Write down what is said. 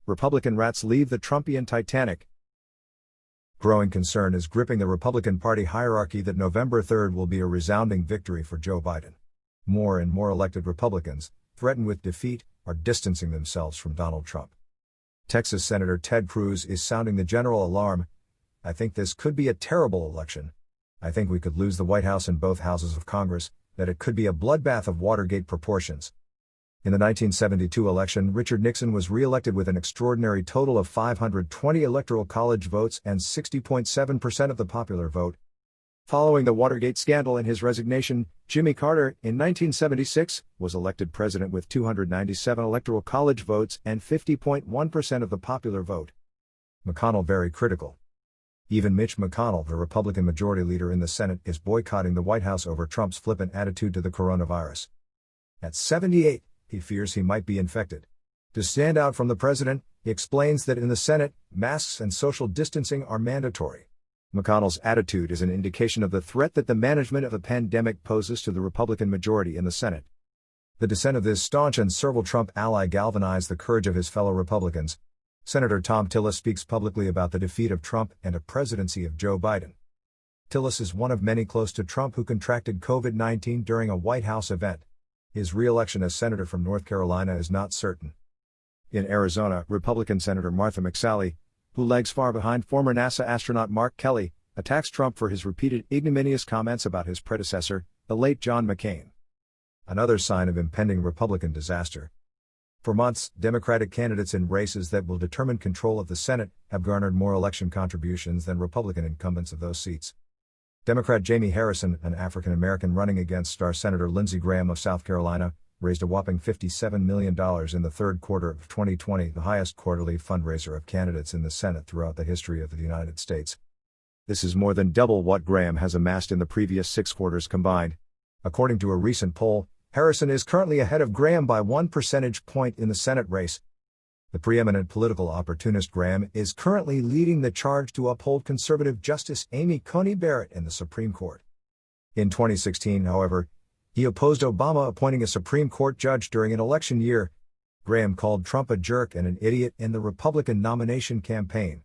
Republican rats leave the Trumpian Titanic. Growing concern is gripping the Republican Party hierarchy that November 3rd will be a resounding victory for Joe Biden. More and more elected Republicans, threatened with defeat, are distancing themselves from Donald Trump. Texas Senator Ted Cruz is sounding the general alarm. "I think this could be a terrible election. I think we could lose the White House and both houses of Congress, that it could be a bloodbath of Watergate proportions." In the 1972 election, Richard Nixon was re-elected with an extraordinary total of 520 Electoral College votes and 60.7% of the popular vote. Following the Watergate scandal and his resignation, Jimmy Carter, in 1976, was elected president with 297 Electoral College votes and 50.1% of the popular vote. McConnell very critical. Even Mitch McConnell, the Republican majority leader in the Senate, is boycotting the White House over Trump's flippant attitude to the coronavirus. At 78, he fears he might be infected. To stand out from the president, he explains that in the Senate, masks and social distancing are mandatory. McConnell's attitude is an indication of the threat that the management of the pandemic poses to the Republican majority in the Senate. The dissent of this staunch and servile Trump ally galvanized the courage of his fellow Republicans. Senator Thom Tillis speaks publicly about the defeat of Trump and a presidency of Joe Biden. Tillis is one of many close to Trump who contracted COVID-19 during a White House event. His re-election as senator from North Carolina is not certain. In Arizona, Republican Senator Martha McSally, who lags far behind former NASA astronaut Mark Kelly, attacks Trump for his repeated ignominious comments about his predecessor, the late John McCain. Another sign of impending Republican disaster. For months, Democratic candidates in races that will determine control of the Senate have garnered more election contributions than Republican incumbents of those seats. Democrat Jamie Harrison, an African-American running against star Senator Lindsey Graham of South Carolina, raised a whopping $57 million in the third quarter of 2020, the highest quarterly fundraiser of candidates in the Senate throughout the history of the United States. This is more than double what Graham has amassed in the previous 6 quarters combined. According to a recent poll, Harrison is currently ahead of Graham by 1 percentage point in the Senate race. The preeminent political opportunist Graham is currently leading the charge to uphold conservative Justice Amy Coney Barrett in the Supreme Court. In 2016, however, he opposed Obama appointing a Supreme Court judge during an election year. Graham called Trump a jerk and an idiot in the Republican nomination campaign.